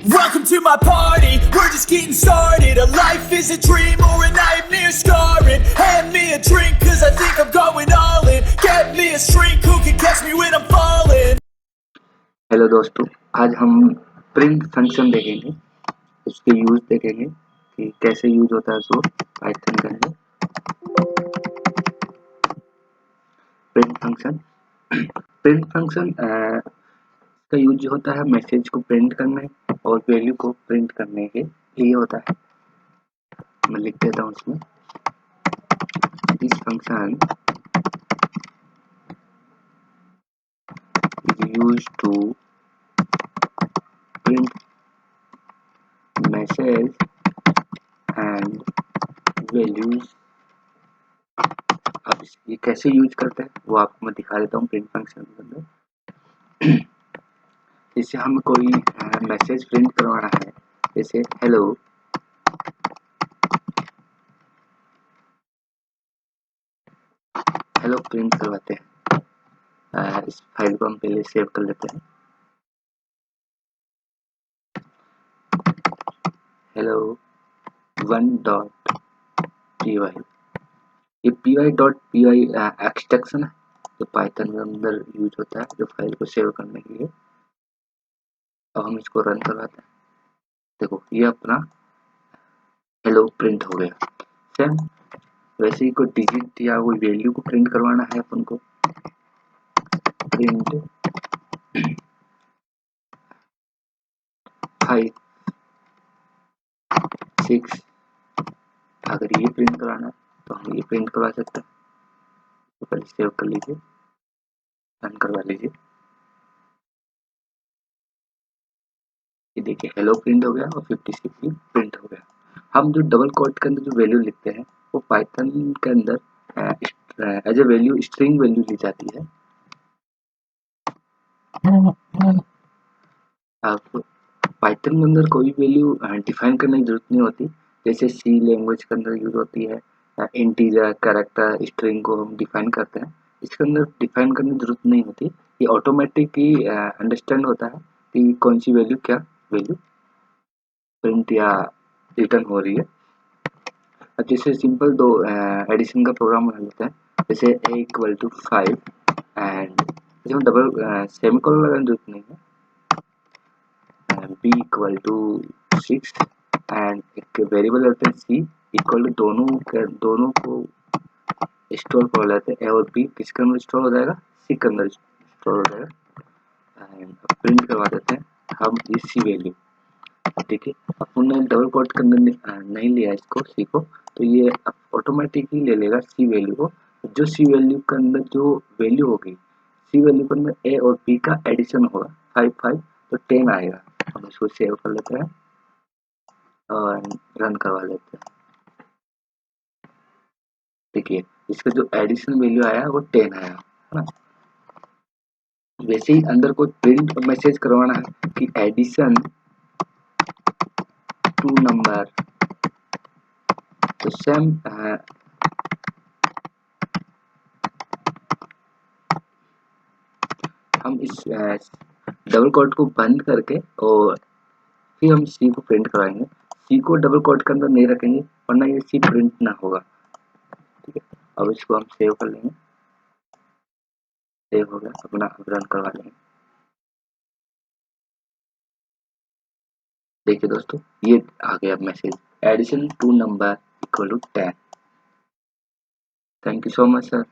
Welcome to my party, we're just getting started. A life is a dream or a nightmare scarring. Hand me a drink cause I think I'm going all in. Get me a shrink who can catch me when I'm falling. Hello दोस्तों, आज हम print function देखेंगे, उसके use देखेंगे कि कैसे use होता है उसको पाइथन के अंदर। प्रिंट फंक्शन प्रिंट फंक्शन का यूज होता है मैसेज को प्रिंट करने और वैल्यू को प्रिंट करने के लिए होता है। मैं लिख देता हूँ उसमें, this function is use to print message and values. अब ये कैसे यूज करते हैं वो आपको मैं दिखा देता हूँ प्रिंट फंक्शन के अंदर। जैसे हमें कोई मैसेज प्रिंट करवाना है, जैसे हेलो प्रिंट करवाते हैं। इस फाइल को हम पहले सेव कर लेते हैं। हेलो 1.py, ये py.py एक्सटेंशन है जो पाइथन के अंदर यूज होता है जो फाइल को सेव करने के लिए। अब हम इसको रन करवाते हैं। देखो ये अपना हेलो प्रिंट हो गया। सेम वैसे ही कोई डिजिट या कोई वैल्यू को प्रिंट करवाना है अपन को, प्रिंट 5 6, अगर ये प्रिंट कराना है तो हम ये प्रिंट करवा सकते हैं। तो पहले सेव कर लीजिए, रन करवा लीजिए। ये देखिए हेलो प्रिंट हो गया और 56 भी प्रिंट हो गया। हम जो डबल कोट के अंदर जो वैल्यू लिखते हैं वो पाइथन के अंदर as a value string value ली जाती है। अब पाइथन के अंदर कोई वैल्यू डिफाइन करने की जरूरत नहीं होती, जैसे सी लैंग्वेज के अंदर यूज होती है। इंटीजर कैरेक्टर स्ट्रिंग को हम डिफाइन करते हैं, इसके अंदर डिफाइन करने की जरूरत नहीं होती। ये ऑटोमेटिक ही अंडरस्टैंड होता है कि कौन सी वैल्यू क्या वैल्यू प्रिंट या रिटर्न हो रही है। अब जैसे सिंपल दो एडिशन का प्रोग्राम बना लेते हैं, जैसे a इक्वल टू 5 एंड इसमें डबल सेमीकोलन लगाने की जरूरत नहीं है। b इक्वल टू 6 एंड एक वेरिएबल लेते हैं c इक्वल टू दोनों को स्टोर कर लेते हैं। a और b किसके अंदर स्टोर हो जाएगा, c के अंदर स्टोर हो जाएगा। एंड प्रिंट करवा देते हैं हम इस c वैल्यू। ठीक है, अपन ने डबल कोट के अंदर नहीं लिया इसको c को, तो ये ऑटोमेटिक ही ले लेगा c वैल्यू को। जो c वैल्यू के अंदर जो वैल्यू होगी, c वैल्यू के अंदर a और b का एडिशन होगा 5 तो 10 आएगा। हम इसको सेव कर लेते हैं और रन करवा लेते हैं। देखिए इसका जो एडिशन वैल्यू आया वो 10 आया है ना। वैसे ही अंदर कोई प्रिंट मैसेज करवाना है कि एडिशन 2 नंबर, तो सेम हम इस डबल कोट को बंद करके और फिर हम सी को प्रिंट कराएंगे। सी को डबल कोट के अंदर नहीं रखेंगे वरना ये सी प्रिंट ना होगा। ठीक है, अब इसको हम सेव कर लेंगे। सेव हो गया, अपना रन करवा लेंगे। देखिए दोस्तों ये आ गया message, addition 2 number equal to 10। Thank you so much sir.